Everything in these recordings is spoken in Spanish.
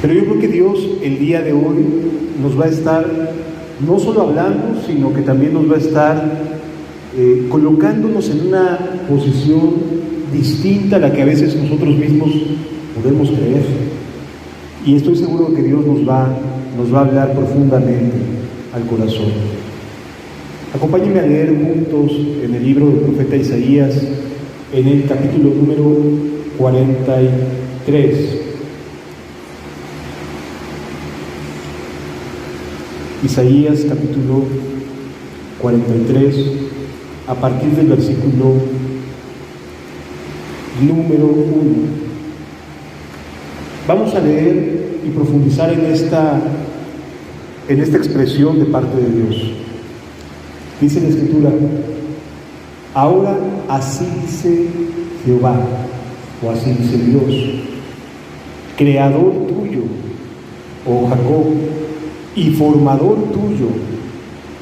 Pero yo creo que Dios el día de hoy nos va a estar no solo hablando, sino que también nos va a estar colocándonos en una posición distinta a la que a veces nosotros mismos podemos creer. Y estoy seguro que Dios nos va a hablar profundamente al corazón. Acompáñenme a leer juntos en el libro del profeta Isaías, en el capítulo número 43. Isaías capítulo 43, a partir del versículo número 1. Vamos a leer y profundizar en esta expresión de parte de Dios. Dice la Escritura: ahora así dice Jehová, o así dice Dios, creador tuyo, oh Jacob, y formador tuyo,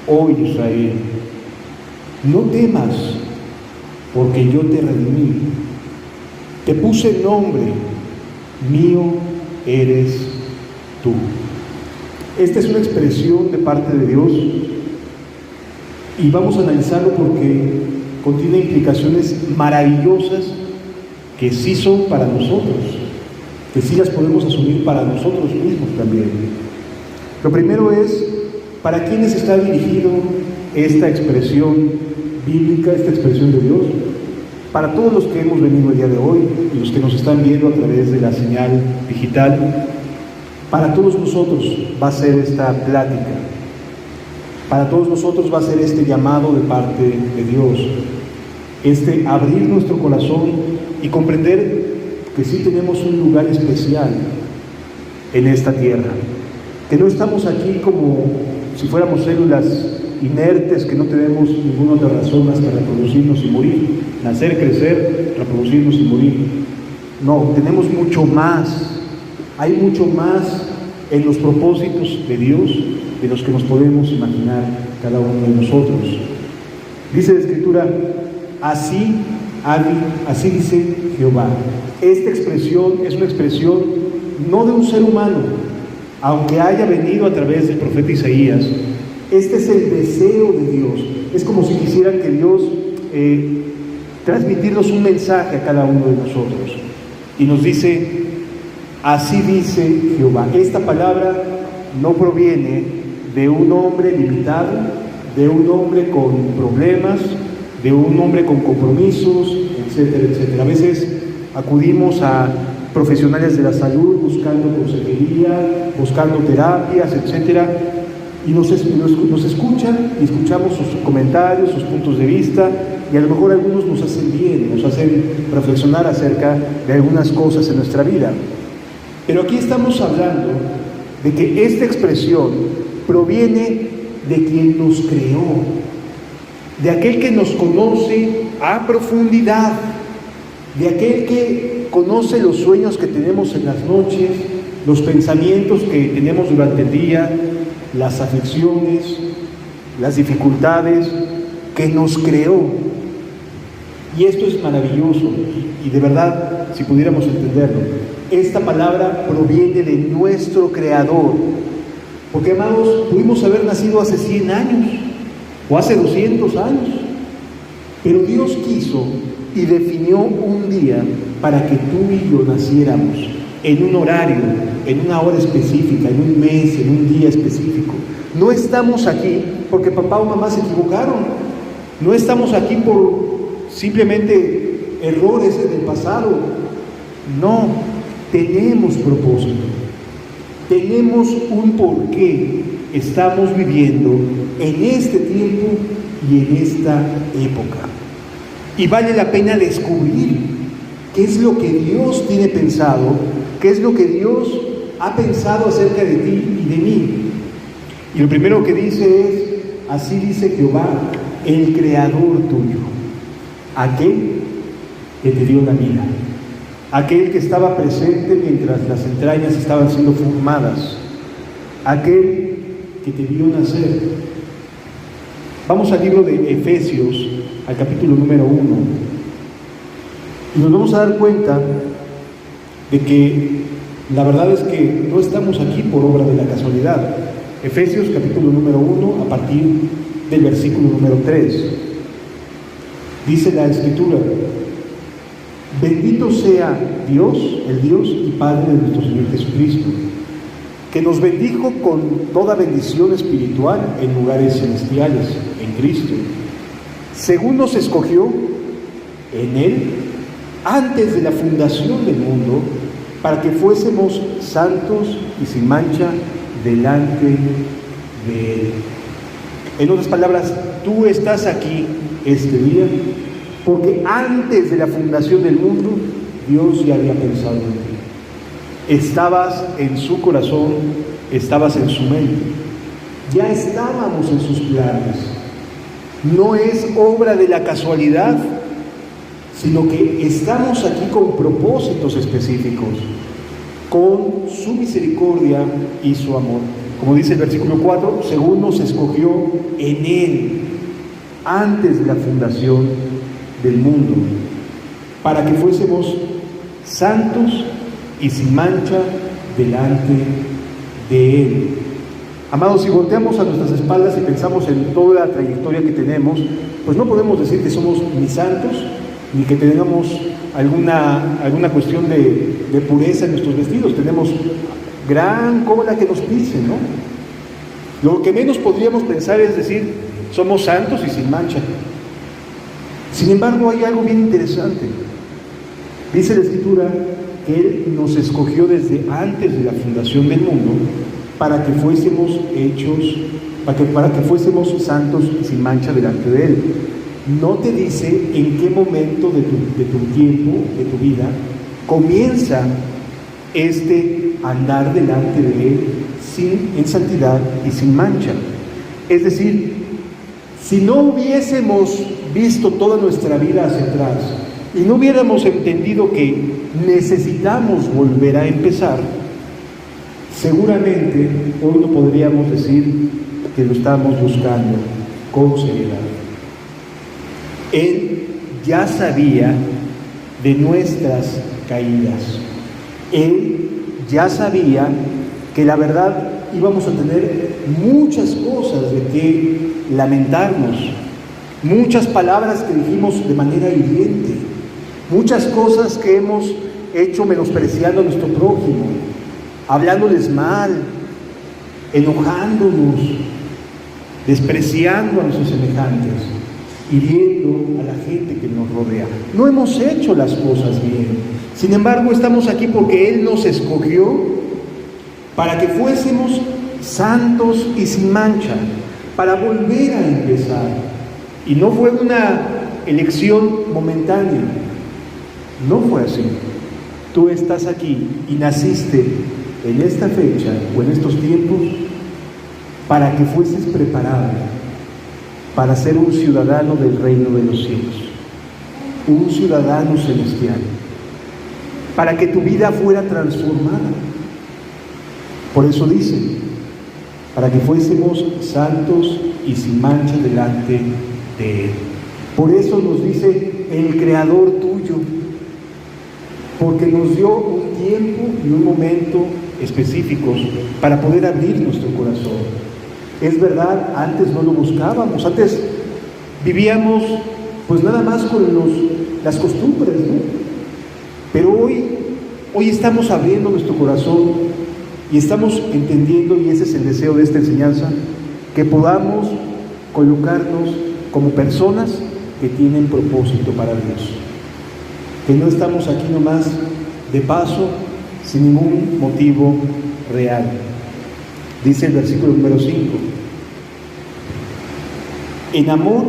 oh Israel. No temas, porque yo te redimí, te puse nombre, mío eres tú. Esta es una expresión de parte de Dios y vamos a analizarlo porque contiene implicaciones maravillosas que sí son para nosotros, que sí las podemos asumir para nosotros mismos también. Lo primero es, ¿para quiénes está dirigido esta expresión bíblica, esta expresión de Dios? Para todos los que hemos venido el día de hoy y los que nos están viendo a través de la señal digital. Para todos nosotros va a ser esta plática. Para todos nosotros va a ser este llamado de parte de Dios. Este abrir nuestro corazón y comprender que sí tenemos un lugar especial en esta tierra. Que no estamos aquí como si fuéramos células inertes, que no tenemos ninguna otra razón más que reproducirnos y morir, nacer, crecer, reproducirnos y morir. No, tenemos mucho más, hay mucho más en los propósitos de Dios de los que nos podemos imaginar cada uno de nosotros. Dice la Escritura: así dice Jehová. Esta expresión es una expresión no de un ser humano, aunque haya venido a través del profeta Isaías. Este es el deseo de Dios. Es como si quisiera que Dios transmitirnos un mensaje a cada uno de nosotros. Y nos dice: así dice Jehová. Esta palabra no proviene de un hombre limitado, de un hombre con problemas, de un hombre con compromisos, etcétera, etcétera. A veces acudimos a profesionales de la salud buscando consejería, buscando terapias, etcétera, y nos escuchan y escuchamos sus comentarios, sus puntos de vista, y a lo mejor algunos nos hacen bien, nos hacen reflexionar acerca de algunas cosas en nuestra vida. Pero aquí estamos hablando de que esta expresión proviene de quien nos creó, de aquel que nos conoce a profundidad, de aquel que conoce los sueños que tenemos en las noches, los pensamientos que tenemos durante el día, las aflicciones, las dificultades, que nos creó. Y esto es maravilloso, y de verdad, si pudiéramos entenderlo, esta palabra proviene de nuestro Creador, porque, amados, pudimos haber nacido hace 100 años, o hace 200 años, pero Dios quiso y definió un día para que tú y yo naciéramos en un horario, en una hora específica, en un mes, en un día específico. No estamos aquí porque papá o mamá se equivocaron. No estamos aquí por simplemente errores del pasado. No, tenemos propósito. Tenemos un porqué. Estamos viviendo en este tiempo y en esta época. Y vale la pena descubrir qué es lo que Dios tiene pensado, qué es lo que Dios ha pensado acerca de ti y de mí. Y lo primero que dice es: así dice Jehová, el creador tuyo, aquel que te dio la vida, aquel que estaba presente mientras las entrañas estaban siendo formadas, aquel que te vio nacer. Vamos al libro de Efesios, al capítulo número 1, y nos vamos a dar cuenta de que La verdad es que no estamos aquí por obra de la casualidad. Efesios capítulo número 1, a partir del versículo número 3. Dice la Escritura: bendito sea Dios, el Dios y Padre de nuestro Señor Jesucristo, que nos bendijo con toda bendición espiritual en lugares celestiales, en Cristo, según nos escogió en Él antes de la fundación del mundo, para que fuésemos santos y sin mancha delante de Él. En otras palabras, tú estás aquí este día porque antes de la fundación del mundo Dios ya había pensado en ti. Estabas en su corazón, estabas en su mente, ya estábamos en sus planes. No es obra de la casualidad, sino que estamos aquí con propósitos específicos, con su misericordia y su amor. Como dice el versículo 4, según nos escogió en Él, antes de la fundación del mundo, para que fuésemos santos y sin mancha delante de Él. Amados, si volteamos a nuestras espaldas y pensamos en toda la trayectoria que tenemos, pues no podemos decir que somos ni santos, ni que tengamos alguna cuestión de pureza en nuestros vestidos. Tenemos gran cola que nos pise, ¿no? Lo que menos podríamos pensar es decir, somos santos y sin mancha. Sin embargo, hay algo bien interesante. Dice la Escritura que Él nos escogió desde antes de la fundación del mundo para que fuésemos para que fuésemos santos y sin mancha delante de Él. No te dice en qué momento de tu tiempo, de tu vida, comienza este andar delante de Él en santidad y sin mancha. Es decir, si no hubiésemos visto toda nuestra vida hacia atrás y no hubiéramos entendido que necesitamos volver a empezar, seguramente hoy no podríamos decir que lo estamos buscando con seriedad. Él ya sabía de nuestras caídas. Él ya sabía que la verdad íbamos a tener muchas cosas de que lamentarnos, muchas palabras que dijimos de manera hiriente, muchas cosas que hemos hecho menospreciando a nuestro prójimo, hablándoles mal, enojándonos, despreciando a nuestros semejantes, hiriendo a la gente que nos rodea. No hemos hecho las cosas bien. Sin embargo, estamos aquí porque Él nos escogió para que fuésemos santos y sin mancha, para volver a empezar. Y no fue una elección momentánea, no fue así. Tú estás aquí y naciste en esta fecha o en estos tiempos para que fueses preparado para ser un ciudadano del reino de los cielos, un ciudadano celestial, para que tu vida fuera transformada. Por eso dice, para que fuésemos santos y sin mancha delante de Él. Por eso nos dice el Creador tuyo, porque nos dio un tiempo y un momento específicos para poder abrir nuestro corazón. Es verdad, antes no lo buscábamos, antes vivíamos pues nada más con las costumbres, ¿no? Pero hoy estamos abriendo nuestro corazón y estamos entendiendo, y ese es el deseo de esta enseñanza, que podamos colocarnos como personas que tienen propósito para Dios, que no estamos aquí nomás de paso, sin ningún motivo real. Dice el versículo número 5, en amor,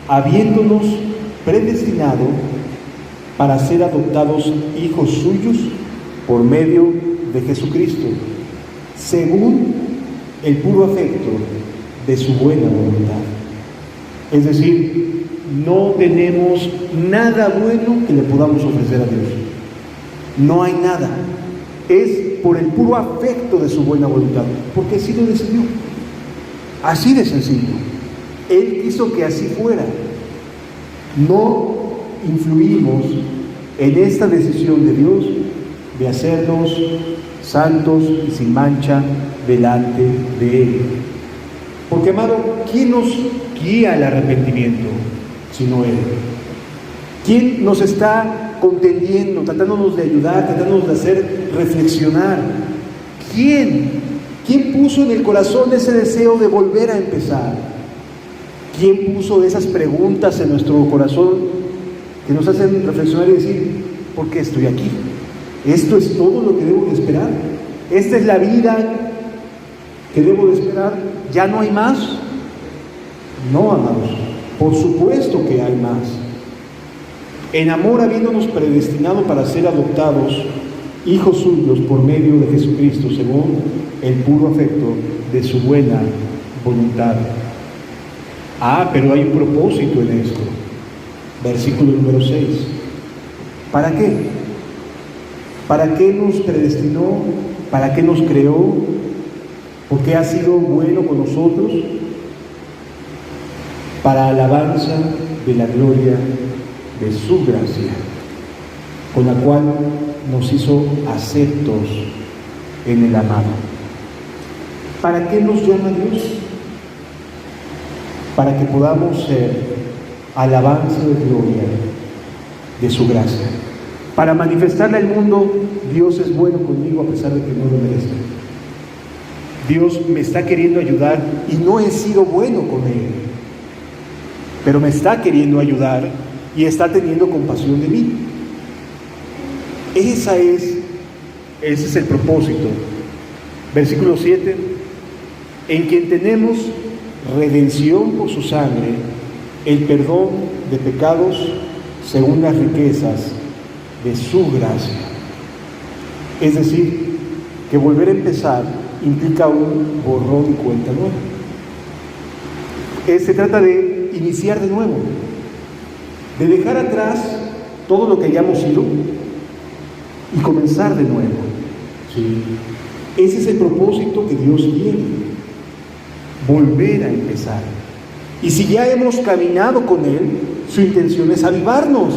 habiéndonos predestinado para ser adoptados hijos suyos por medio de Jesucristo, según el puro afecto de su buena voluntad. Es decir, no tenemos nada bueno que le podamos ofrecer a Dios. No hay nada. Es por el puro afecto de su buena voluntad, porque así lo decidió. Así de sencillo. Él quiso que así fuera. No influimos en esta decisión de Dios de hacernos santos y sin mancha delante de Él. Porque, amado, ¿quién nos guía al arrepentimiento sino Él? ¿Quién nos está contendiendo, tratándonos de ayudar, tratándonos de hacer reflexionar? ¿Quién? ¿Quién puso en el corazón ese deseo de volver a empezar? ¿Quién puso esas preguntas en nuestro corazón que nos hacen reflexionar y decir, ¿por qué estoy aquí? ¿Esto es todo lo que debo de esperar? ¿Esta es la vida que debo de esperar? ¿Ya no hay más? No, amados, por supuesto que hay más. En amor, habiéndonos predestinado para ser adoptados hijos suyos por medio de Jesucristo, según el puro afecto de su buena voluntad. Pero hay un propósito en esto. Versículo número 6. ¿Para qué? ¿Para qué nos predestinó? ¿Para qué nos creó? ¿Por qué ha sido bueno con nosotros? Para alabanza de la gloria de su gracia, con la cual nos hizo aceptos en el amado. ¿Para qué nos llama Dios? Para que podamos ser alabanza de gloria de su gracia. Para manifestarle al mundo, Dios es bueno conmigo a pesar de que no lo merezca. Dios me está queriendo ayudar y no he sido bueno con Él, pero me está queriendo ayudar y está teniendo compasión de mí. Ese es el propósito. Versículo 7, en quien tenemos redención por su sangre, el perdón de pecados según las riquezas de su gracia. Es decir, que volver a empezar implica un borrón y cuenta nueva. Se trata de iniciar de nuevo, de dejar atrás todo lo que hayamos sido y comenzar de nuevo. ¿Sí? Ese es el propósito que Dios tiene, volver a empezar. Y si ya hemos caminado con Él, su intención es avivarnos.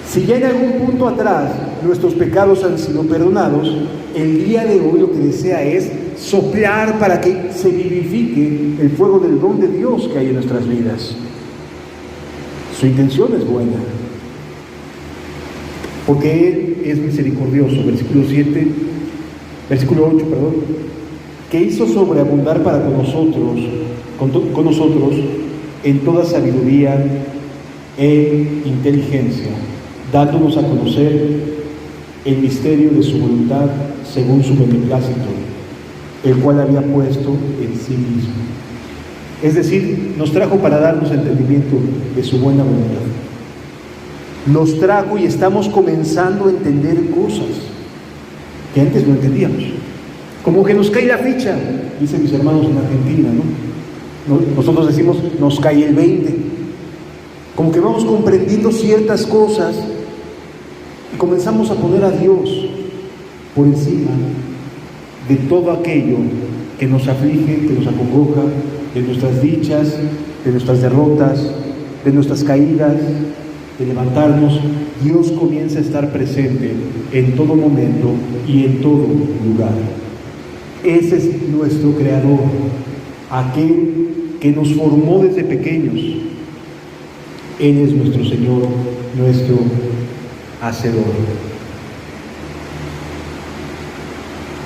Si ya en algún punto atrás nuestros pecados han sido perdonados, el día de hoy lo que desea es soplar para que se vivifique el fuego del don de Dios que hay en nuestras vidas. Su intención es buena, porque Él es misericordioso. Versículo 8, que hizo sobreabundar para con nosotros en toda sabiduría e inteligencia, dándonos a conocer el misterio de su voluntad según su beneplácito, el cual había puesto en sí mismo. Es decir, nos trajo para darnos entendimiento de su buena voluntad. Nos trajo y estamos comenzando a entender cosas que antes no entendíamos. Como que nos cae la ficha, dicen mis hermanos en Argentina, ¿no? Nosotros decimos, nos cae el 20. Como que vamos comprendiendo ciertas cosas y comenzamos a poner a Dios por encima de todo aquello que nos aflige, que nos acongoja, de nuestras dichas, de nuestras derrotas, de nuestras caídas, de levantarnos. Dios comienza a estar presente en todo momento y en todo lugar. Ese es nuestro Creador, aquel que nos formó desde pequeños. Él es nuestro Señor, nuestro Hacedor.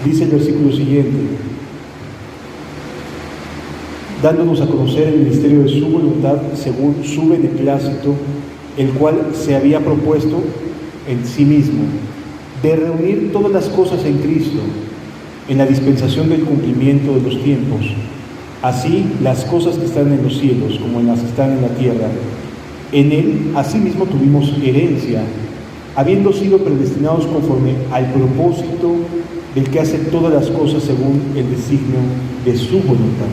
Dice el versículo siguiente, dándonos a conocer el misterio de su voluntad según su beneplácito, el cual se había propuesto en sí mismo, de reunir todas las cosas en Cristo, en la dispensación del cumplimiento de los tiempos, así las cosas que están en los cielos como en las que están en la tierra. En Él asimismo tuvimos herencia, habiendo sido predestinados conforme al propósito del que hace todas las cosas según el designio de su voluntad.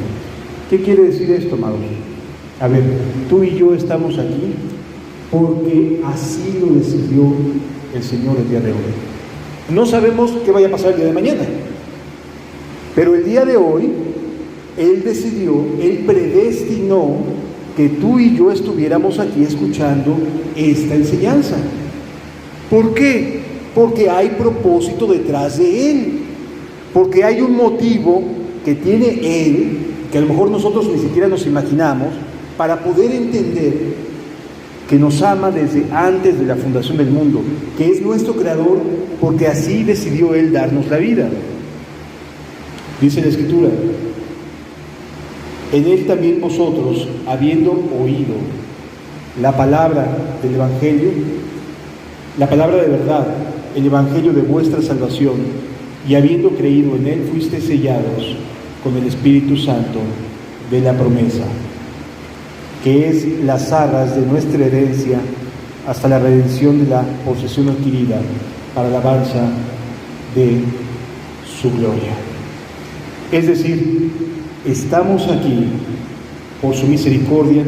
¿Qué quiere decir esto, amados? A ver, tú y yo estamos aquí porque así lo decidió el Señor el día de hoy. No sabemos qué vaya a pasar el día de mañana, pero el día de hoy Él decidió, Él predestinó que tú y yo estuviéramos aquí escuchando esta enseñanza. ¿Por qué? porque hay propósito detrás de Él, porque hay un motivo que tiene Él, que a lo mejor nosotros ni siquiera nos imaginamos, para poder entender que nos ama desde antes de la fundación del mundo, que es nuestro Creador, porque así decidió Él darnos la vida. Dice la Escritura: en Él también vosotros, habiendo oído la palabra del Evangelio, la palabra de verdad, el Evangelio de vuestra salvación, y habiendo creído en Él, fuisteis sellados con el Espíritu Santo de la promesa, que es las arras de nuestra herencia hasta la redención de la posesión adquirida para la alabanza de su gloria. Es decir, estamos aquí por su misericordia,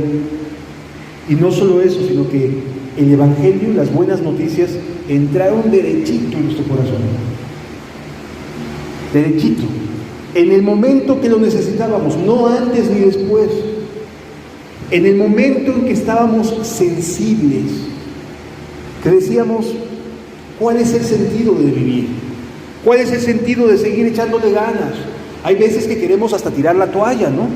y no solo eso, sino que el Evangelio, las buenas noticias, entraron derechito en nuestro corazón. Derechito. En el momento que lo necesitábamos, no antes ni después. En el momento en que estábamos sensibles, que decíamos: ¿cuál es el sentido de vivir? ¿Cuál es el sentido de seguir echándole ganas? Hay veces que queremos hasta tirar la toalla, ¿no?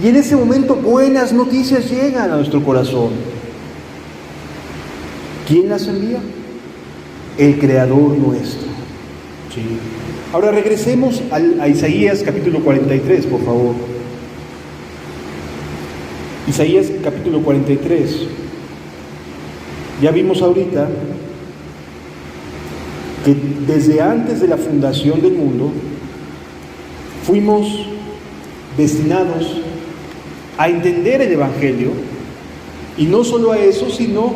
Y en ese momento buenas noticias llegan a nuestro corazón. ¿Quién las envía? El Creador nuestro. ¿Sí? Ahora regresemos a Isaías capítulo 43, por favor. Isaías capítulo 43. Ya vimos ahorita que desde antes de la fundación del mundo fuimos destinados a entender el Evangelio, y no solo a eso, sino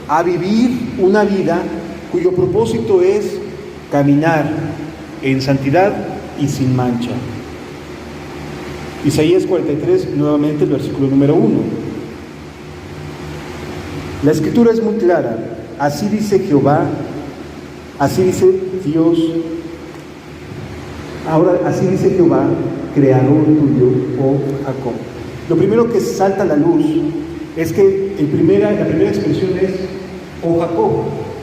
a vivir una vida cuyo propósito es caminar en santidad y sin mancha. Isaías 43, nuevamente el versículo número 1. La Escritura es muy clara. Así dice Jehová, así dice Dios. Ahora, así dice Jehová, Creador tuyo, oh Jacob. Lo primero que salta a la luz es que la primera expresión es, oh Jacob.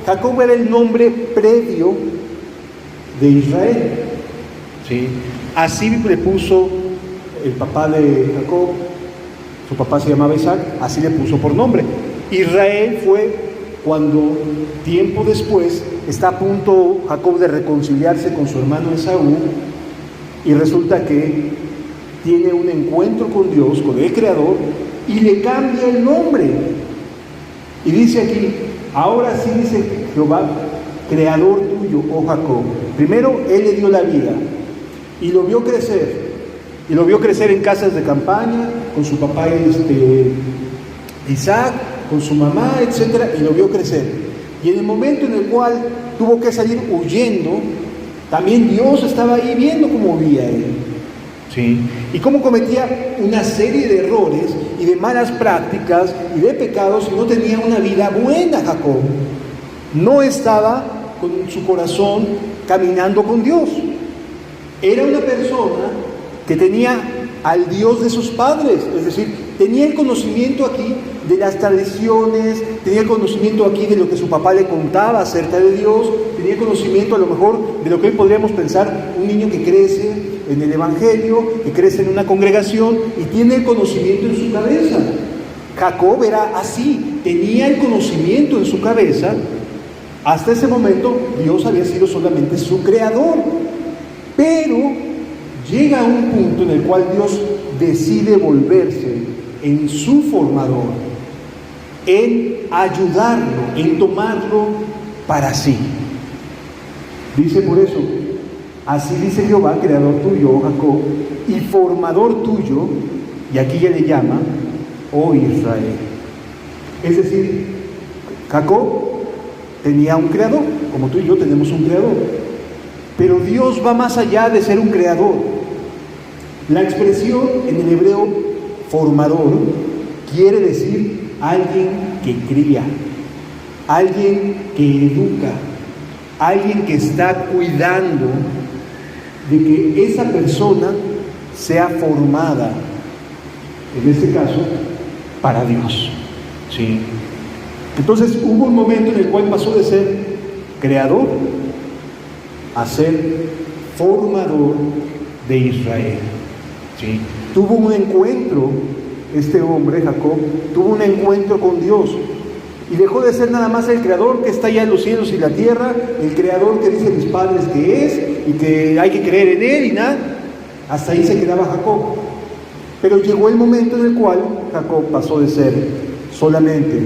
Jacob era el nombre previo de Israel. ¿Sí? Así le puso el papá de Jacob, su papá se llamaba Isaac, así le puso por nombre. Israel fue cuando tiempo después está a punto Jacob de reconciliarse con su hermano Esaú, y resulta que tiene un encuentro con Dios, con el Creador, y le cambia el nombre. Y dice aquí, ahora sí dice Jehová, Creador tuyo, oh Jacob. Primero, Él le dio la vida y lo vio crecer. Y lo vio crecer en casas de campaña, con su papá Isaac, con su mamá, etc. Y lo vio crecer. Y en el momento en el cual tuvo que salir huyendo, también Dios estaba ahí viendo cómo vivía él. ¿Sí? Y cómo cometía una serie de errores y de malas prácticas y de pecados, y no tenía una vida buena Jacob. No estaba con su corazón caminando con Dios. Era una persona que tenía al Dios de sus padres, es decir, tenía el conocimiento aquí de las tradiciones, tenía el conocimiento aquí de lo que su papá le contaba acerca de Dios, tenía el conocimiento a lo mejor de lo que hoy podríamos pensar un niño que crece en el Evangelio, que crece en una congregación y tiene el conocimiento en su cabeza. Jacob era así, tenía el conocimiento en su cabeza. Hasta ese momento Dios había sido solamente su creador, pero llega a un punto en el cual Dios decide volverse en su formador, en ayudarlo, en tomarlo para sí. Dice por eso, así dice Jehová, creador tuyo, oh Jacob, y formador tuyo, y aquí ya le llama, oh Israel. Es decir, Jacob tenía un creador, como tú y yo tenemos un creador, pero Dios va más allá de ser un creador. La expresión en el hebreo formador quiere decir alguien que cría, alguien que educa, alguien que está cuidando de que esa persona sea formada, en este caso, para Dios. ¿Sí? Entonces hubo un momento en el cual pasó de ser creador a ser formador de Israel. ¿Sí? Tuvo un encuentro, este hombre, Jacob, tuvo un encuentro con Dios y dejó de ser nada más el creador que está allá en los cielos y la tierra, el creador que dicen mis padres que es y que hay que creer en él y nada. Hasta ahí se quedaba Jacob. Pero llegó el momento en el cual Jacob pasó de ser solamente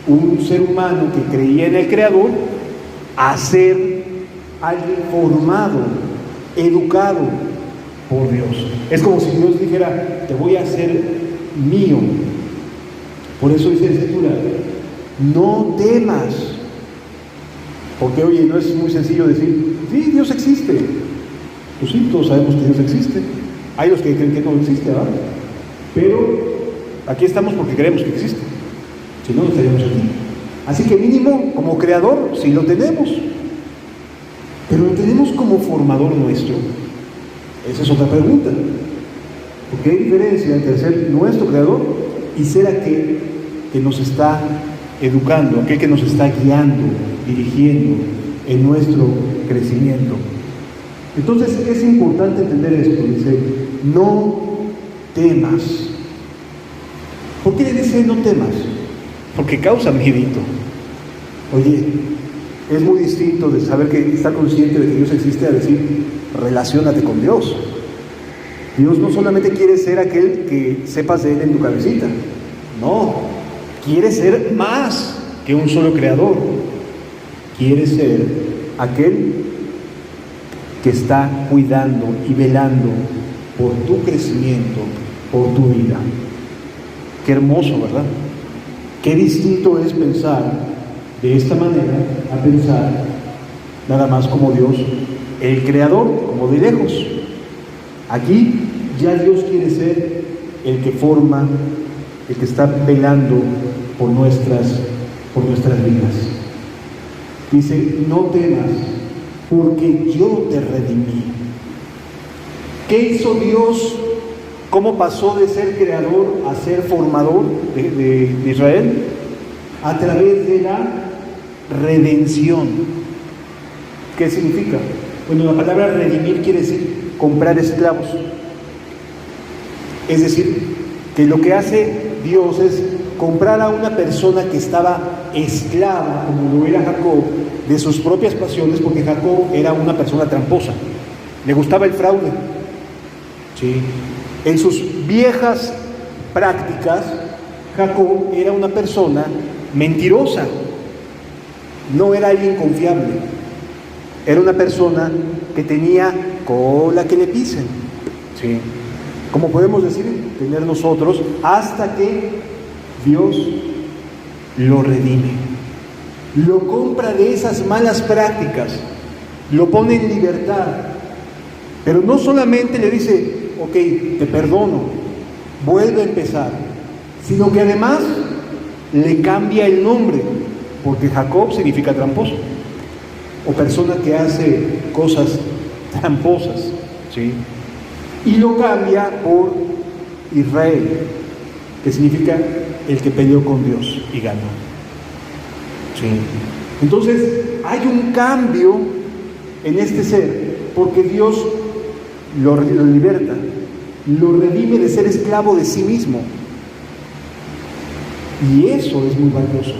un ser humano que creía en el creador a ser alguien formado, educado por Dios. Es como si Dios dijera, te voy a hacer mío. Por eso dice la Escritura, no temas. Porque oye, no es muy sencillo decir, sí, Dios existe. Pues sí, todos sabemos que Dios existe. Hay los que creen que no existe, ¿verdad? Pero aquí estamos porque creemos que existe. Si no, no estaríamos aquí. Así que mínimo, como creador, sí lo tenemos. Pero lo tenemos como formador nuestro. Esa es otra pregunta. Porque hay diferencia entre ser nuestro creador y ser aquel que nos está educando, aquel que nos está guiando, dirigiendo en nuestro crecimiento. Entonces es importante entender esto. Dice, no temas. ¿Por qué le dice no temas? Porque causa miedito. Oye, es muy distinto de saber que está consciente de que Dios existe a decir, relaciónate con Dios. Dios no solamente quiere ser aquel que sepas de Él en tu cabecita. No, quiere ser más que un solo creador. Quiere ser aquel que está cuidando y velando por tu crecimiento, por tu vida. Qué hermoso, ¿verdad? Qué distinto es pensar de esta manera a pensar nada más como Dios, el creador, como de lejos. Aquí ya Dios quiere ser el que forma, el que está velando por nuestras vidas. Dice, no temas, porque yo te redimí. ¿Qué hizo Dios? ¿Cómo pasó de ser creador a ser formador de Israel? A través de la redención. ¿Qué significa? Bueno, la palabra redimir quiere decir comprar esclavos. Es decir, que lo que hace Dios es comprar a una persona que estaba esclava, como lo era Jacob, de sus propias pasiones, porque Jacob era una persona tramposa, le gustaba el fraude. ¿Sí? En sus viejas prácticas, Jacob era una persona mentirosa, no era alguien confiable, era una persona que tenía cola que le pisen. ¿Sí? Como podemos decir, tener nosotros, hasta que Dios lo redime, lo compra de esas malas prácticas, lo pone en libertad, pero no solamente le dice, ok, te perdono, vuelve a empezar, sino que además le cambia el nombre, porque Jacob significa tramposo, o persona que hace cosas tramposas, ¿sí? Y lo cambia por Israel, que significa el que peleó con Dios y ganó. ¿Sí? Entonces, hay un cambio en este ser, porque Dios lo liberta, lo redime de ser esclavo de sí mismo. Y eso es muy valioso.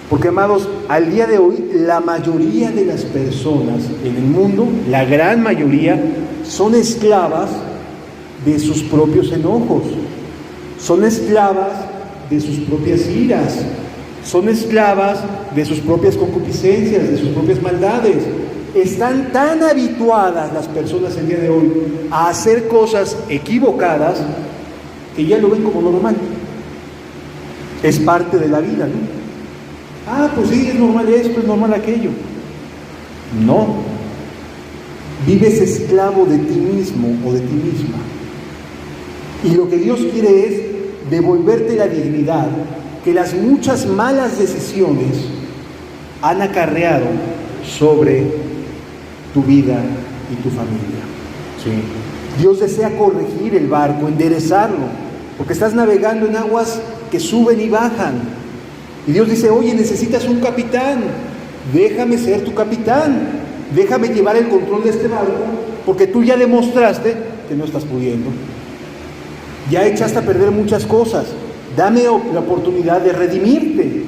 Porque, amados, al día de hoy, la mayoría de las personas en el mundo, la gran mayoría, son esclavas de sus propios enojos, son esclavas de sus propias iras, son esclavas de sus propias concupiscencias, de sus propias maldades. Están tan habituadas las personas el día de hoy a hacer cosas equivocadas que ya lo ven como normal. Es parte de la vida, ¿no? Ah, pues sí, es normal esto, es normal aquello. No. Vives esclavo de ti mismo o de ti misma. Y lo que Dios quiere es devolverte la dignidad que las muchas malas decisiones han acarreado sobre tu vida y tu familia. ¿Sí? Dios desea corregir el barco, enderezarlo, porque estás navegando en aguas que suben y bajan. Y Dios dice, oye, necesitas un capitán, déjame ser tu capitán, déjame llevar el control de este barco, porque tú ya demostraste que no estás pudiendo. Ya echaste a perder muchas cosas, dame la oportunidad de redimirte.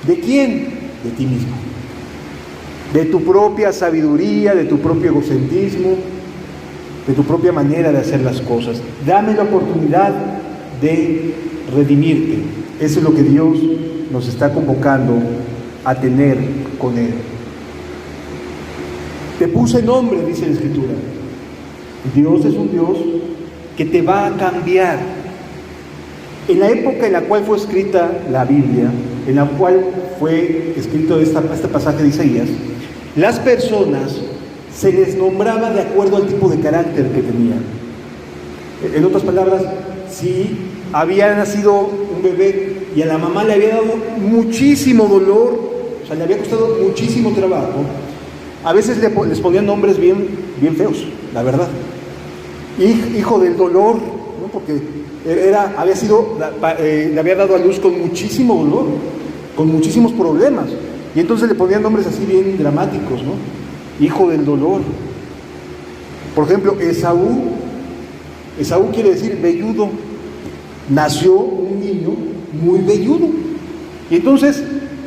¿De quién? De ti mismo. De tu propia sabiduría, de tu propio egocentrismo, de tu propia manera de hacer las cosas. Dame la oportunidad de redimirte. Eso es lo que Dios nos está convocando a tener con Él. Te puse nombre, dice la Escritura. Dios es un Dios que te va a cambiar. En la época en la cual fue escrita la Biblia, en la cual fue escrito este pasaje de Isaías, las personas se les nombraba de acuerdo al tipo de carácter que tenían. En otras palabras, si había nacido un bebé y a la mamá le había dado muchísimo dolor, o sea, le había costado muchísimo trabajo, a veces les ponían nombres bien feos, la verdad. Hijo del dolor, ¿no? Porque le había dado a luz con muchísimo dolor, con muchísimos problemas. Y entonces le ponían nombres así bien dramáticos, ¿no? Hijo del dolor. Por ejemplo, Esaú quiere decir velludo. Nació un niño muy velludo. Y entonces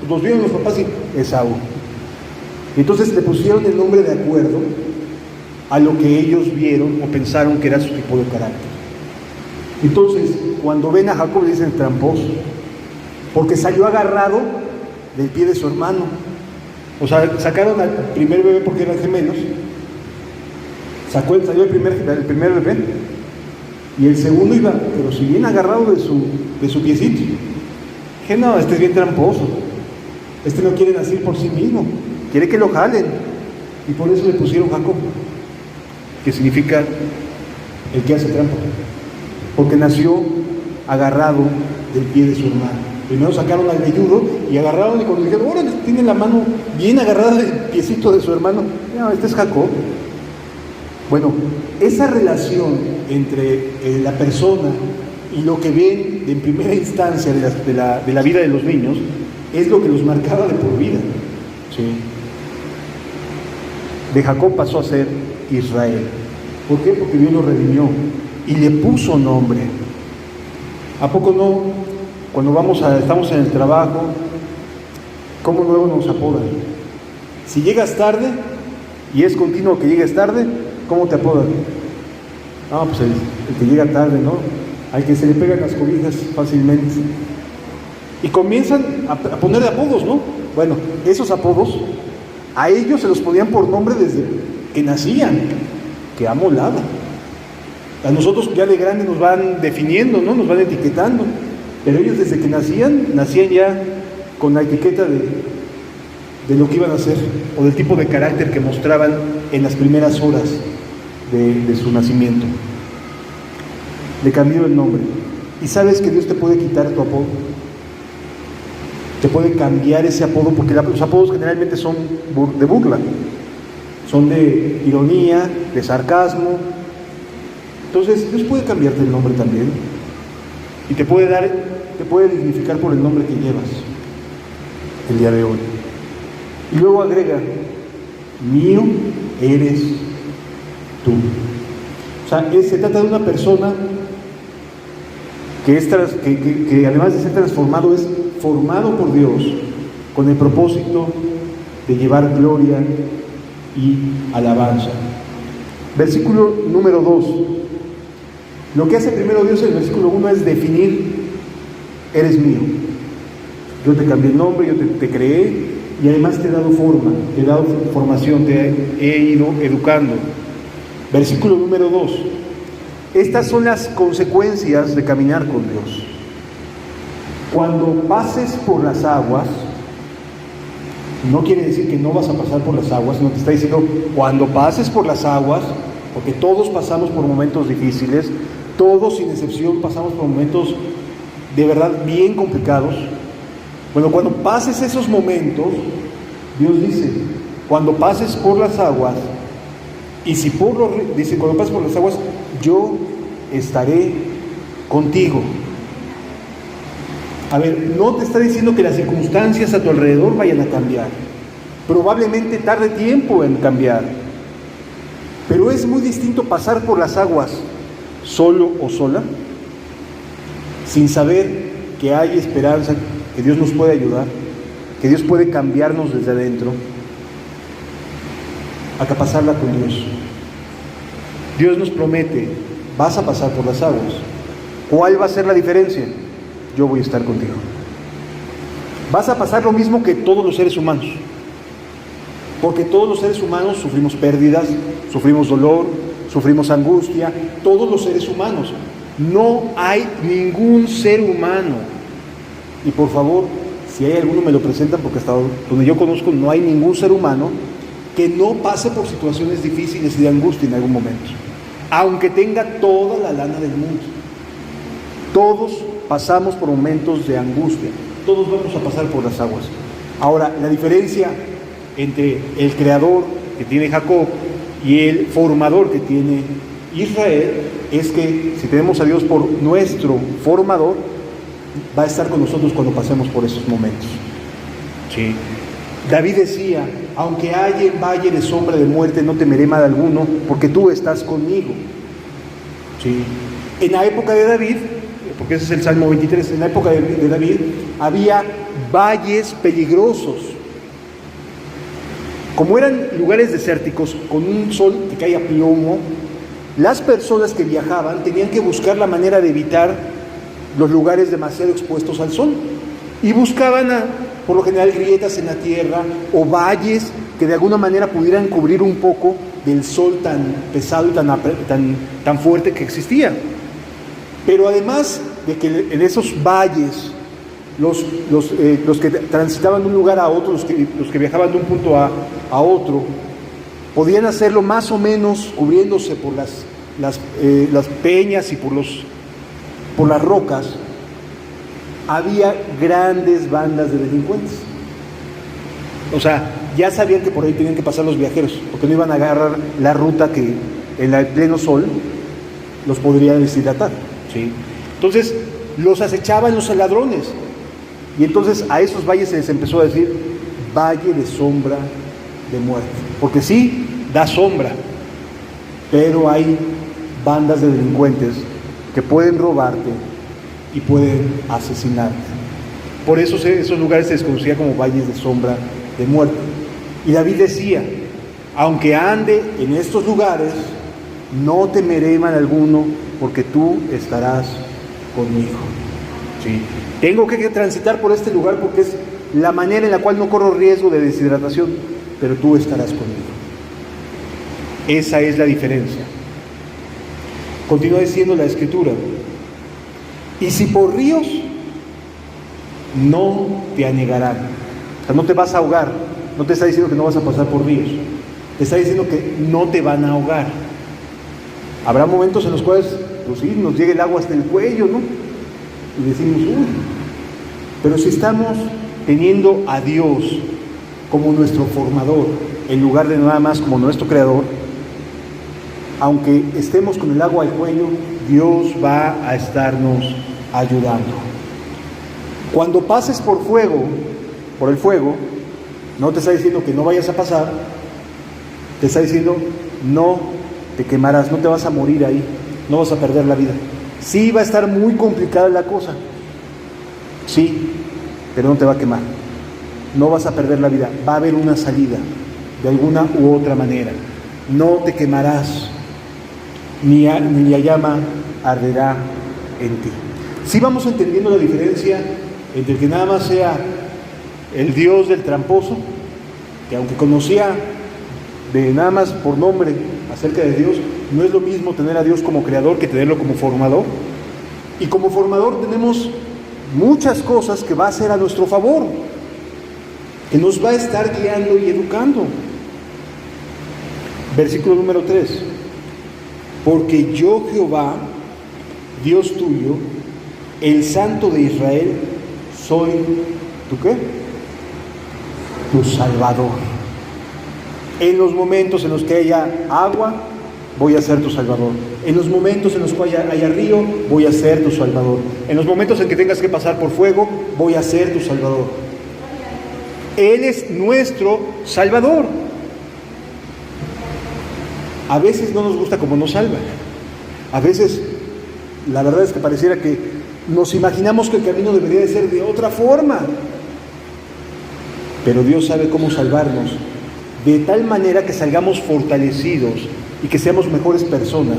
los vieron los papás y Esaú. Y entonces le pusieron el nombre de acuerdo a lo que ellos vieron o pensaron que era su tipo de carácter. Entonces, cuando ven a Jacob le dicen tramposo, porque salió agarrado del pie de su hermano. O sea, sacaron al primer bebé porque eran gemelos, salió el primer bebé, y el segundo iba, pero si bien agarrado de su piecito. Dije, no, este es bien tramposo, este no quiere nacer por sí mismo, quiere que lo jalen, y por eso le pusieron Jacob, que significa el que hace trampa, porque nació agarrado del pie de su hermano. Primero sacaron al velludo y agarraron, y cuando dijeron, ahora tiene la mano bien agarrada del piecito de su hermano, no, este es Jacob. Bueno, esa relación entre la persona y lo que ven en primera instancia de la vida de los niños es lo que los marcaba de por vida. ¿Sí? De Jacob pasó a ser Israel. ¿Por qué? Porque Dios lo redimió y le puso nombre. ¿A poco no? Cuando estamos en el trabajo, ¿cómo luego nos apodan? Si llegas tarde, y es continuo que llegues tarde, ¿cómo te apodan? No, pues el que llega tarde, ¿no? Al que se le pegan las cobijas fácilmente. Y comienzan a ponerle apodos, ¿no? Bueno, esos apodos, a ellos se los ponían por nombre desde que nacían. ¡Qué amolada! A nosotros ya de grande nos van definiendo, ¿no? Nos van etiquetando. Pero ellos desde que nacían ya con la etiqueta de lo que iban a hacer, o del tipo de carácter que mostraban en las primeras horas de su nacimiento. Le cambió el nombre. ¿Y sabes que Dios te puede quitar tu apodo? Te puede cambiar ese apodo, porque los apodos generalmente son de burla, son de ironía, de sarcasmo. Entonces Dios puede cambiarte el nombre también, y te puede dignificar por el nombre que llevas el día de hoy. Y luego agrega, mío eres tú. O sea, se trata de una persona que además de ser transformado, es formado por Dios con el propósito de llevar gloria y alabanza. Versículo número 2. Lo que hace primero Dios en el versículo 1 es definir: eres mío. Yo te cambié el nombre, yo te creé, y además te he dado forma, te he dado formación, te he ido educando. Versículo número 2. Estas son las consecuencias de caminar con Dios. Cuando pases por las aguas, no quiere decir que no vas a pasar por las aguas, no te está diciendo cuando pases por las aguas, porque todos pasamos por momentos difíciles, todos sin excepción pasamos por momentos de verdad bien complicados. Bueno, cuando pases esos momentos, Dios dice, cuando pases por las aguas, y si dice, cuando pases por las aguas, yo estaré contigo. A ver, no te está diciendo que las circunstancias a tu alrededor vayan a cambiar. Probablemente tarde tiempo en cambiar, pero es muy distinto pasar por las aguas solo o sola, sin saber que hay esperanza, que Dios nos puede ayudar, que Dios puede cambiarnos desde adentro, a que pasarla con Dios. Dios nos promete, vas a pasar por las aguas. ¿Cuál va a ser la diferencia? Yo voy a estar contigo. Vas a pasar lo mismo que todos los seres humanos, porque todos los seres humanos sufrimos pérdidas, sufrimos dolor, sufrimos angustia, todos los seres humanos. No hay ningún ser humano, y por favor, si hay alguno me lo presentan, porque hasta donde yo conozco no hay ningún ser humano que no pase por situaciones difíciles y de angustia en algún momento, aunque tenga toda la lana del mundo. Todos pasamos por momentos de angustia, todos vamos a pasar por las aguas. Ahora, la diferencia entre el creador que tiene Jacob y el formador que tiene Israel es que si tenemos a Dios por nuestro formador, va a estar con nosotros cuando pasemos por esos momentos. Sí. David decía, aunque haya en valle de sombra de muerte, no temeré mal alguno, porque tú estás conmigo. Sí. En la época de David, porque ese es el Salmo 23, en la época de David había valles peligrosos. Como eran lugares desérticos, con un sol que caía a plomo, las personas que viajaban tenían que buscar la manera de evitar los lugares demasiado expuestos al sol. Y buscaban, por lo general, grietas en la tierra o valles que de alguna manera pudieran cubrir un poco del sol tan pesado y tan fuerte que existía. Pero además de que en esos valles, los que transitaban de un lugar a otro, los que viajaban de un punto a otro, podían hacerlo más o menos cubriéndose por las peñas y por las rocas. Había grandes bandas de delincuentes. O sea, ya sabían que por ahí tenían que pasar los viajeros, porque no iban a agarrar la ruta que en el pleno sol los podría deshidratar, ¿sí? Entonces los acechaban los ladrones, y entonces a esos valles se les empezó a decir valle de sombra de muerte, porque sí, da sombra, pero hay bandas de delincuentes que pueden robarte y pueden asesinarte. Por eso esos lugares se les conocía como valles de sombra de muerte. Y David decía, aunque ande en estos lugares, no temeré mal alguno, porque tú estarás conmigo. ¿Sí? Tengo que transitar por este lugar porque es la manera en la cual no corro riesgo de deshidratación, pero tú estarás conmigo. Esa es la diferencia. Continúa diciendo la Escritura, y si por ríos, no te anegarán. O sea, no te vas a ahogar. No te está diciendo que no vas a pasar por ríos. Te está diciendo que no te van a ahogar. Habrá momentos en los cuales, pues sí, nos llega el agua hasta el cuello, ¿no? Y decimos, uy. Pero si estamos teniendo a Dios como nuestro formador, en lugar de nada más como nuestro creador, aunque estemos con el agua al cuello, Dios va a estarnos ayudando. Cuando pases por el fuego, no te está diciendo que no vayas a pasar, te está diciendo no te quemarás, no te vas a morir ahí, no vas a perder la vida. Sí va a estar muy complicada la cosa, sí, pero no te va a quemar, no vas a perder la vida, va a haber una salida de alguna u otra manera, no te quemarás, ni la llama arderá en ti. Sí vamos entendiendo la diferencia entre que nada más sea el Dios del tramposo, que aunque conocía de nada más por nombre acerca de Dios, no es lo mismo tener a Dios como creador que tenerlo como formador. Y como formador tenemos muchas cosas que va a hacer a nuestro favor, que nos va a estar guiando y educando. Versículo número 3. Porque yo, Jehová, Dios tuyo, el Santo de Israel, soy, ¿tú qué? Tu Salvador. En los momentos en los que haya agua, voy a ser tu Salvador. En los momentos en los que haya río, voy a ser tu Salvador. En los momentos en que tengas que pasar por fuego, voy a ser tu Salvador. Él es nuestro Salvador. A veces no nos gusta cómo nos salva. A veces, la verdad es que pareciera que nos imaginamos que el camino debería de ser de otra forma. Pero Dios sabe cómo salvarnos, de tal manera que salgamos fortalecidos y que seamos mejores personas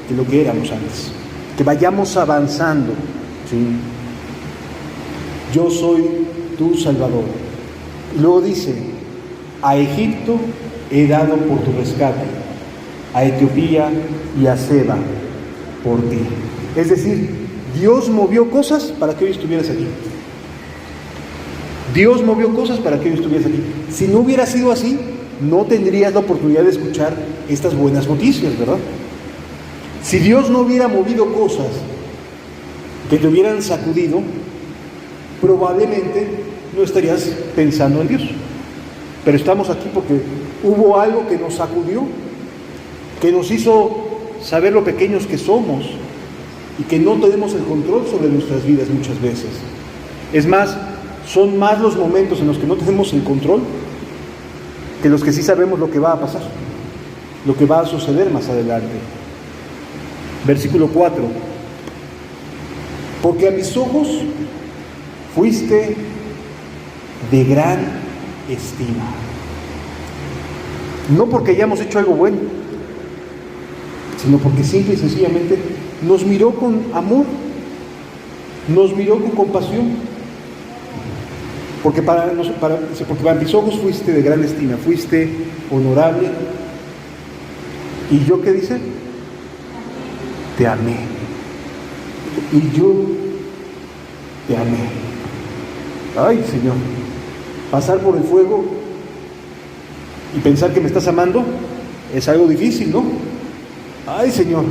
que lo que éramos antes. Que vayamos avanzando. ¿Sí? Yo soy tu Salvador. Y luego dice, a Egipto he dado por tu rescate, a Etiopía y a Seba por ti. Es decir, Dios movió cosas para que hoy estuvieras aquí. Dios movió cosas para que hoy estuvieras aquí. Si no hubiera sido así, no tendrías la oportunidad de escuchar estas buenas noticias, ¿verdad? Si Dios no hubiera movido cosas que te hubieran sacudido, probablemente no estarías pensando en Dios. Pero estamos aquí porque hubo algo que nos sacudió, que nos hizo saber lo pequeños que somos y que no tenemos el control sobre nuestras vidas muchas veces. Es más, son más los momentos en los que no tenemos el control que los que sí sabemos lo que va a pasar, lo que va a suceder más adelante. Versículo 4. Porque a mis ojos fuiste de gran estima. No porque hayamos hecho algo bueno, sino porque simple y sencillamente nos miró con amor, nos miró con compasión. Porque para mis ojos fuiste de gran estima, fuiste honorable. ¿Y yo qué dice? Te amé. Y yo te amé. Ay, Señor, pasar por el fuego y pensar que me estás amando es algo difícil, ¿no? Ay, Señor,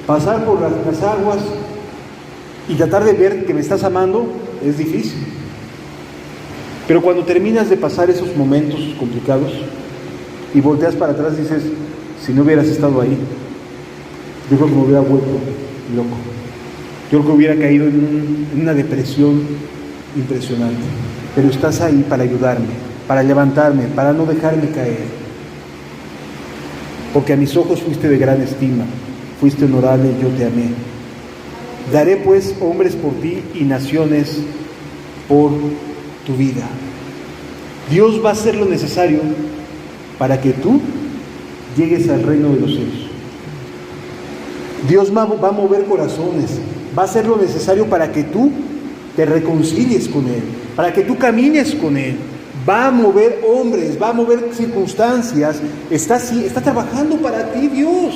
pasar por las aguas y tratar de ver que me estás amando es difícil. Pero cuando terminas de pasar esos momentos complicados y volteas para atrás, dices, si no hubieras estado ahí, yo creo que me hubiera vuelto loco. Yo creo que hubiera caído en una depresión impresionante. Pero estás ahí para ayudarme, para levantarme, para no dejarme caer. Porque a mis ojos fuiste de gran estima, fuiste honorable y yo te amé. Daré pues hombres por ti y naciones por tu vida. Dios va a hacer lo necesario para que tú llegues al reino de los cielos. Dios va a mover corazones, va a hacer lo necesario para que tú te reconcilies con Él, para que tú camines con Él. Va a mover hombres, va a mover circunstancias. Está trabajando para ti, Dios.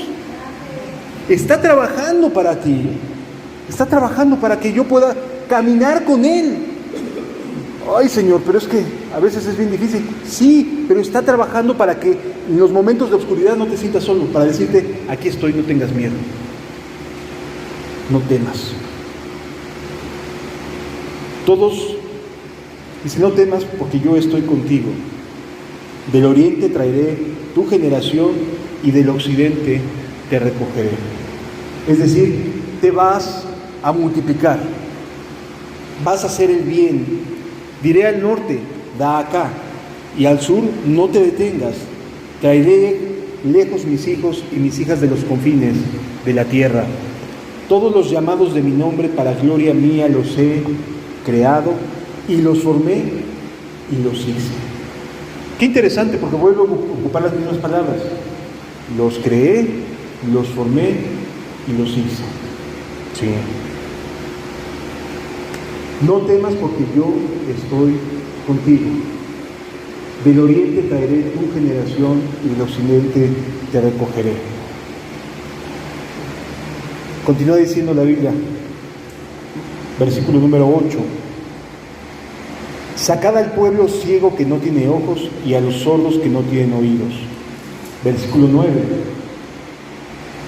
Está trabajando para ti. Está trabajando para que yo pueda caminar con Él. Ay, Señor, pero es que a veces es bien difícil. Sí, pero está trabajando para que en los momentos de oscuridad no te sientas solo, para decirte, aquí estoy, no tengas miedo. No temas. Todos, dice, no temas porque yo estoy contigo. Del oriente traeré tu generación y del occidente te recogeré. Es decir, te vas a multiplicar. Vas a hacer el bien. Diré al norte, da acá, y al sur, no te detengas. Traeré lejos mis hijos y mis hijas de los confines de la tierra. Todos los llamados de mi nombre para gloria mía los he creado y los formé y los hice. Qué interesante, porque vuelvo a ocupar las mismas palabras. Los creé, los formé y los hice. Sí. No temas porque yo estoy contigo. Del oriente traeré tu generación y del occidente te recogeré. Continúa diciendo la Biblia, versículo número 8. Sacad al pueblo ciego que no tiene ojos y a los sordos que no tienen oídos. Versículo 9.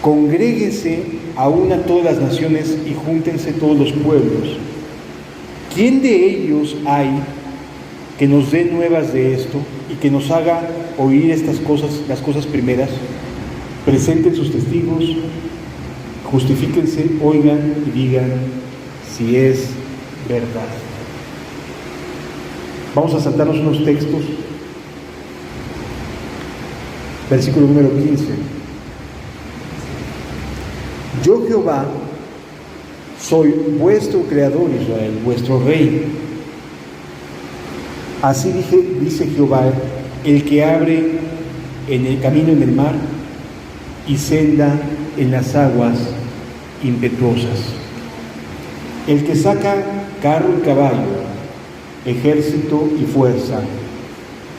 Congréguense aún a todas las naciones y júntense todos los pueblos. ¿Quién de ellos hay que nos dé nuevas de esto y que nos haga oír estas cosas, las cosas primeras? Presenten sus testigos, justifíquense, oigan y digan si es verdad. Vamos a saltarnos unos textos. Versículo número 15. Yo Jehová soy vuestro creador, Israel, vuestro rey. Así dice Jehová, el que abre en el camino en el mar y senda en las aguas impetuosas. El que saca carro y caballo, ejército y fuerza,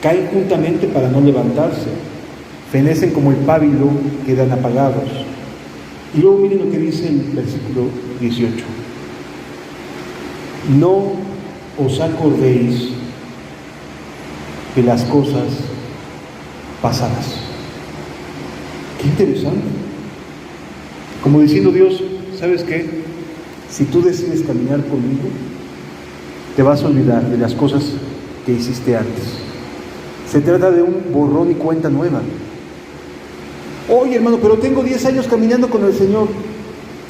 caen juntamente para no levantarse, fenecen como el pábilo, quedan apagados. Y luego miren lo que dice el versículo 18. No os acordéis de las cosas pasadas. Qué interesante. Como diciendo Dios, ¿sabes qué? Si tú decides caminar conmigo, te vas a olvidar de las cosas que hiciste antes. Se trata de un borrón y cuenta nueva. Oye, hermano, pero tengo 10 años caminando con el Señor.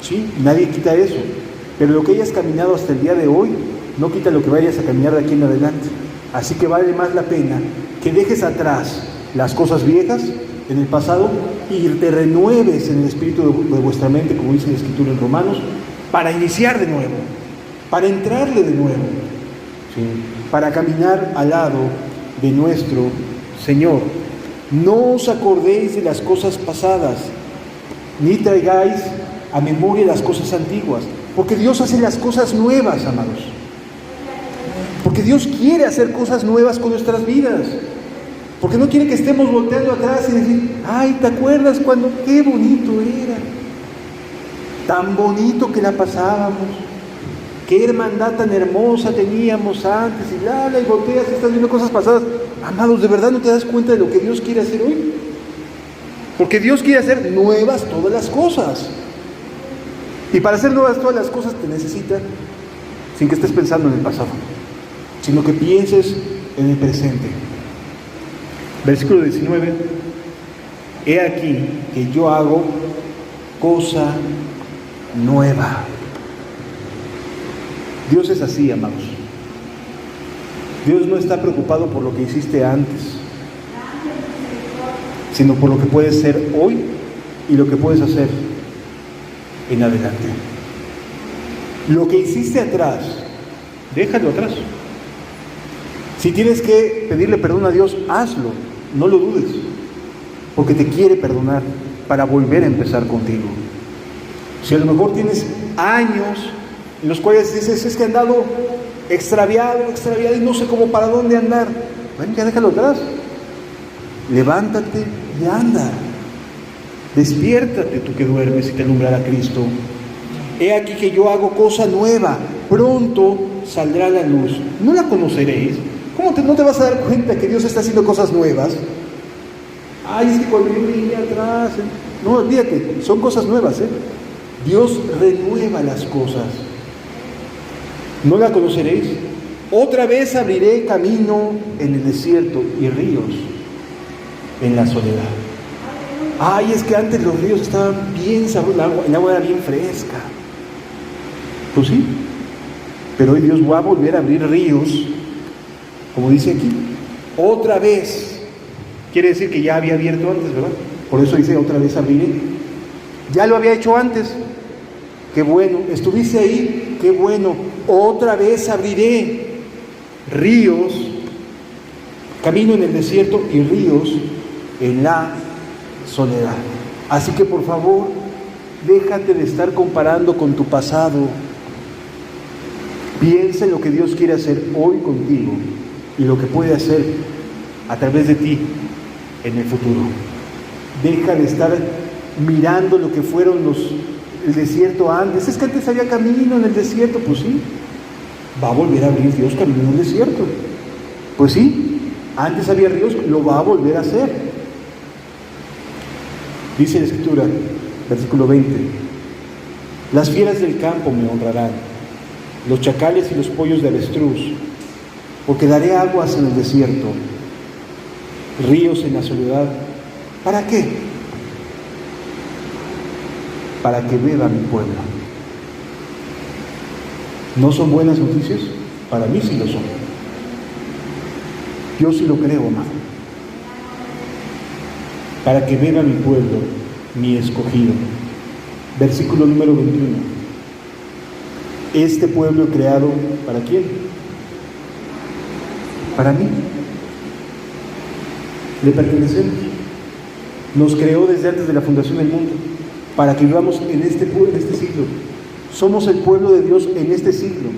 Sí, nadie quita eso. Pero lo que hayas caminado hasta el día de hoy no quita lo que vayas a caminar de aquí en adelante. Así que vale más la pena que dejes atrás las cosas viejas en el pasado y te renueves en el espíritu de vuestra mente, como dice la Escritura en Romanos, para iniciar de nuevo, para entrarle de nuevo, ¿sí? Para caminar al lado de nuestro Señor. No os acordéis de las cosas pasadas, ni traigáis a memoria las cosas antiguas, porque Dios hace las cosas nuevas, amados. Porque Dios quiere hacer cosas nuevas con nuestras vidas. Porque no quiere que estemos volteando atrás y decir, ay, ¿te acuerdas cuando qué bonito era? Tan bonito que la pasábamos. Qué hermandad tan hermosa teníamos antes. Y volteas y estás viendo cosas pasadas. Amados, ¿de verdad no te das cuenta de lo que Dios quiere hacer hoy? Porque Dios quiere hacer nuevas todas las cosas. Y para hacer nuevas todas las cosas te necesita, sin que estés pensando en el pasado, sino que pienses en el presente. Versículo 19. He aquí que yo hago cosa nueva. Dios es así, amados. Dios no está preocupado por lo que hiciste antes, sino por lo que puedes ser hoy y lo que puedes hacer en adelante. Lo que hiciste atrás, déjalo atrás. Si tienes que pedirle perdón a Dios, hazlo, no lo dudes, porque te quiere perdonar para volver a empezar contigo. Si a lo mejor tienes años en los cuales dices, es que he andado extraviado y no sé cómo para dónde andar, bueno, ya déjalo atrás. Levántate y anda. Despiértate tú que duermes y te alumbrará Cristo. He aquí que yo hago cosa nueva, pronto saldrá la luz. ¿No la conoceréis? ¿Cómo no te vas a dar cuenta que Dios está haciendo cosas nuevas? Ay, es que cuando yo vine atrás... No, olvídate, son cosas nuevas, ¿eh? Dios renueva las cosas. ¿No la conoceréis? Otra vez abriré camino en el desierto y ríos en la soledad. Ay, es que antes los ríos estaban bien sabrosos, el agua era bien fresca. Pues sí, pero hoy Dios va a volver a abrir ríos, como dice aquí, otra vez. Quiere decir que ya había abierto antes, ¿verdad? Por eso dice otra vez abriré. Ya lo había hecho antes. Qué bueno, estuviste ahí, qué bueno. Otra vez abriré ríos, camino en el desierto y ríos en la soledad. Así que por favor, déjate de estar comparando con tu pasado. Piensa en lo que Dios quiere hacer hoy contigo y lo que puede hacer a través de ti en el futuro. Deja de estar mirando lo que fueron el desierto antes. Es que antes había camino en el desierto. Pues sí, va a volver a abrir Dios camino en el desierto. Pues sí, antes había ríos, lo va a volver a hacer. Dice la Escritura, versículo 20: las fieras del campo me honrarán, los chacales y los pollos de avestruz, porque daré aguas en el desierto, ríos en la soledad. ¿Para qué? Para que beba mi pueblo. ¿No son buenas noticias? Para mí sí lo son. Yo sí lo creo, amado. Para que beba mi pueblo, mi escogido. Versículo número 21. Este pueblo creado, ¿para quién? Para mí. Le pertenecemos. Nos creó desde antes de la fundación del mundo, para que vivamos en este siglo. Somos el pueblo de Dios en este siglo.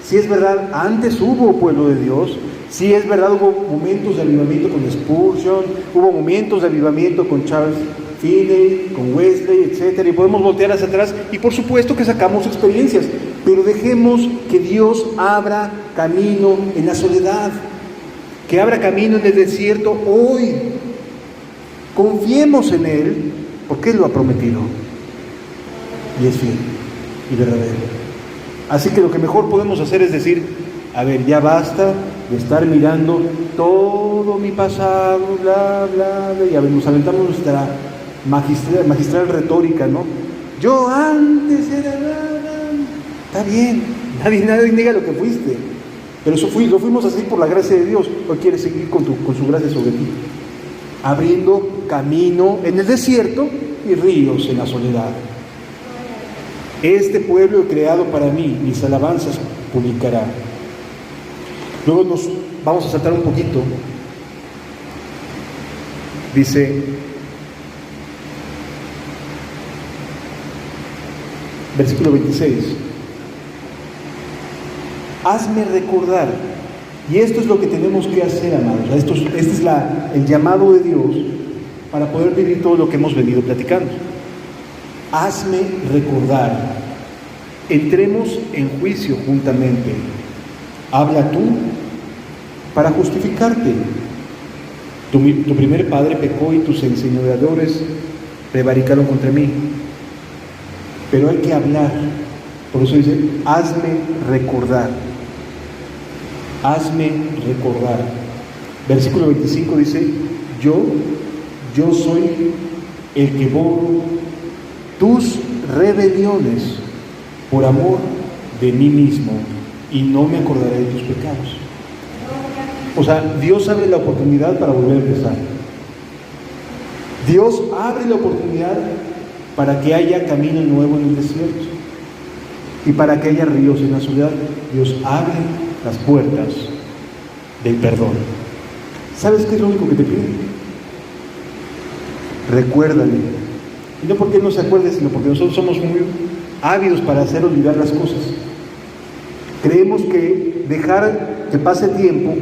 Si es verdad, antes hubo pueblo de Dios. Si es verdad, hubo momentos de avivamiento con Spurgeon, hubo momentos de avivamiento con Charles Finney, con Wesley, etc. Y podemos voltear hacia atrás y por supuesto que sacamos experiencias. Pero dejemos que Dios abra camino en la soledad, que abra camino en el desierto hoy. Confiemos en Él, porque Él lo ha prometido. Y es fiel y verdadero. Así que lo que mejor podemos hacer es decir, a ver, ya basta de estar mirando todo mi pasado, bla, bla, bla, y a ver, nos aventamos nuestra magistral retórica, ¿no? Yo antes era, bla, bla. Está bien, nadie niega lo que fuiste, pero lo fuimos así por la gracia de Dios. Hoy quieres seguir con su gracia sobre ti, abriendo camino en el desierto y ríos en la soledad. Este pueblo creado para mí, mis alabanzas publicará. Luego nos vamos a saltar un poquito. Dice, versículo 26, hazme recordar. Y esto es lo que tenemos que hacer, amados. Este es el llamado de Dios para poder vivir todo lo que hemos venido platicando. Hazme recordar. Entremos en juicio juntamente. Habla tú para justificarte. Tu primer padre pecó y tus enseñadores prevaricaron contra mí. Pero hay que hablar. Por eso dice, hazme recordar. Hazme recordar. Versículo 25 dice, yo soy el que borro tus rebeliones por amor de mí mismo y no me acordaré de tus pecados. O sea, Dios abre la oportunidad para volver a empezar. Dios abre la oportunidad para que haya camino nuevo en el desierto y para que haya ríos en la soledad. Dios abre las puertas del perdón. ¿Sabes qué es lo único que te pide? Recuérdale. Y no porque Él no se acuerde, sino porque nosotros somos muy ávidos para hacer olvidar las cosas. Creemos que dejar que pase tiempo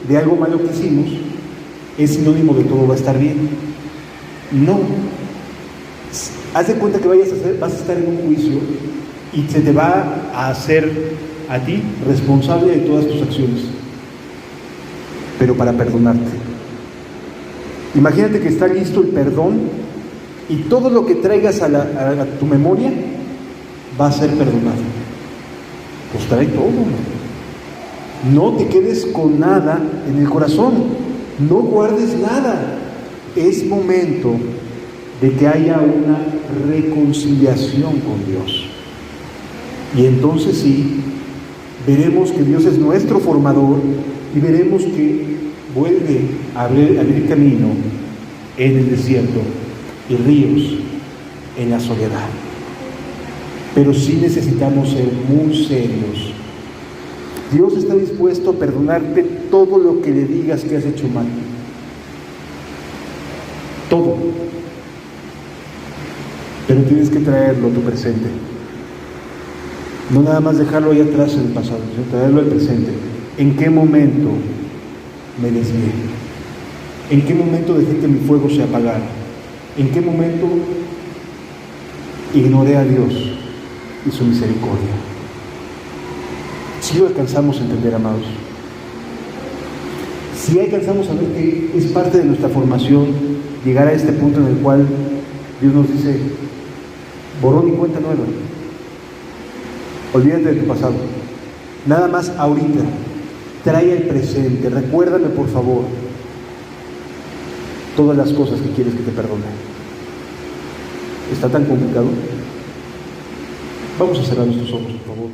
de algo malo que hicimos es sinónimo de todo va a estar bien. No. Haz de cuenta que vas a estar en un juicio y se te va a hacer a ti responsable de todas tus acciones, pero para perdonarte. Imagínate que está listo el perdón y todo lo que traigas a tu memoria va a ser perdonado. Pues trae todo. No te quedes con nada en el corazón, no guardes nada. Es momento de que haya una reconciliación con Dios. Y entonces sí, veremos que Dios es nuestro formador y veremos que vuelve a abrir camino en el desierto y ríos en la soledad. Pero sí necesitamos ser muy serios. Dios está dispuesto a perdonarte todo lo que le digas que has hecho mal. Todo. Pero tienes que traerlo a tu presente. No nada más dejarlo ahí atrás en el pasado, sino traerlo al presente. ¿En qué momento me desvié? ¿En qué momento dejé que mi fuego se apagara? ¿En qué momento ignoré a Dios y su misericordia? Si lo alcanzamos a entender, amados, si alcanzamos a ver que es parte de nuestra formación llegar a este punto en el cual Dios nos dice, borrón y cuenta nueva, olvídate de tu pasado, nada más ahorita, trae el presente, recuérdame por favor todas las cosas que quieres que te perdone. ¿Está tan complicado? Vamos a cerrar nuestros ojos, por favor.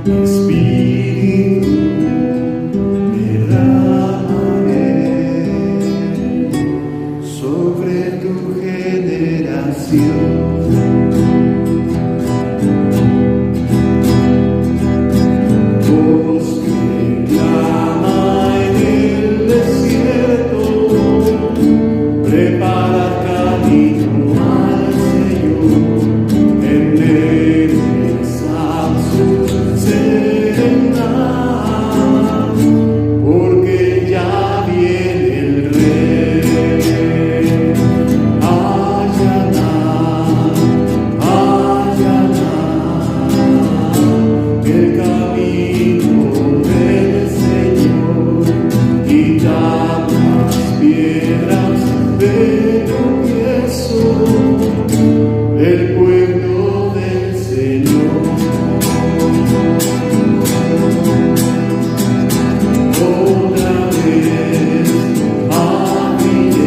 Espíritu, derrámame sobre tu generación. Voz que clama en el desierto, prepara camino al Señor, endereza su serenidad, porque ya viene el Rey. Allanar, allanar el camino del Señor, quitar las piedras de tropiezo del pueblo del Señor. Otra vez abriré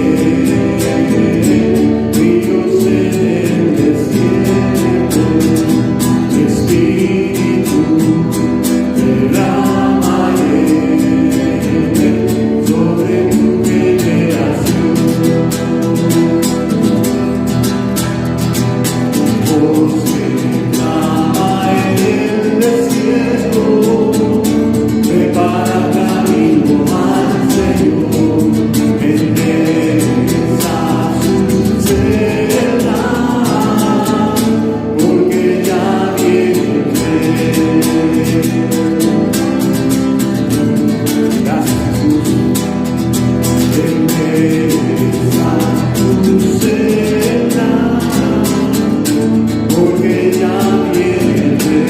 ríos en el desierto, Espíritu, derrámame sobre tu generación. Voz que clama en el desierto, prepara camino al Señor, endereza su senda, porque ya viene el Rey. Gracias, Jesús. Endereza tu senda, porque ya viene el Rey.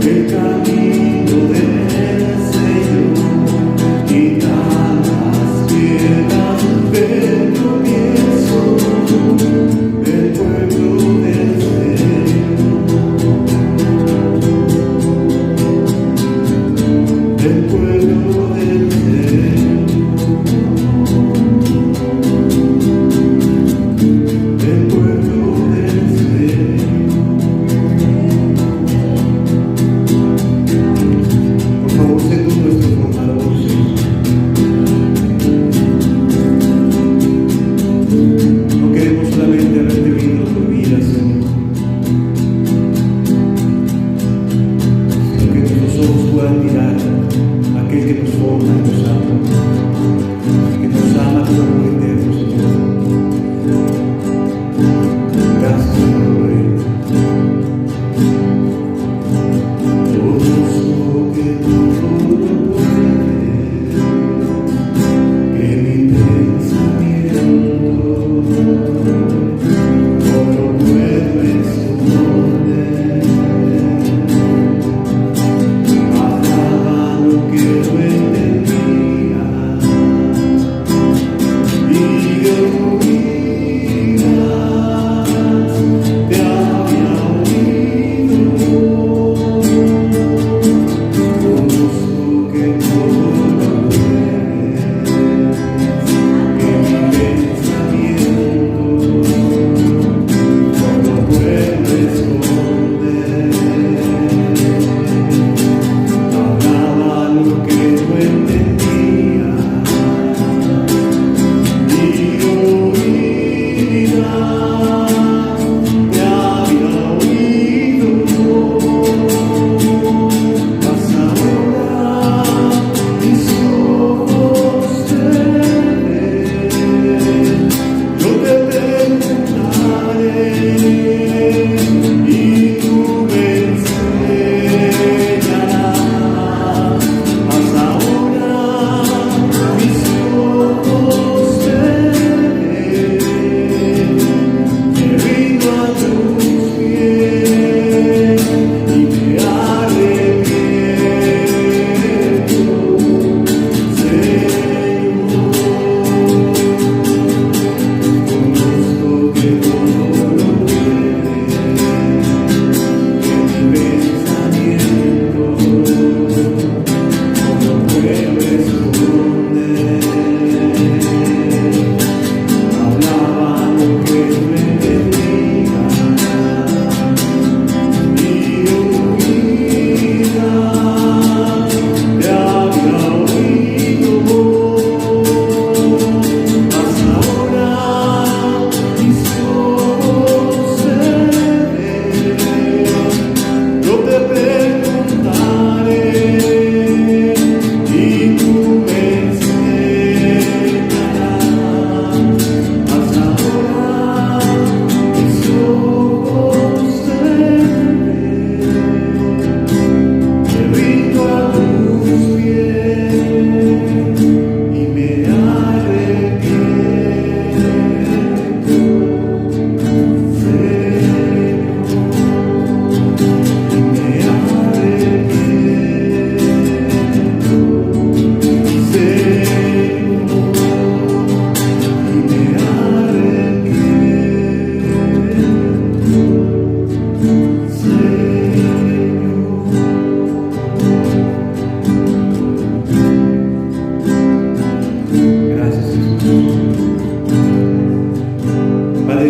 El camino del Señor, quita las piedras del tropiezo del pueblo del Señor, del pueblo del Señor, del pueblo del Señor. Por favor, sé tú nuestro formador, Señor. No queremos solamente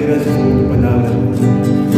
gracias por tu palabra.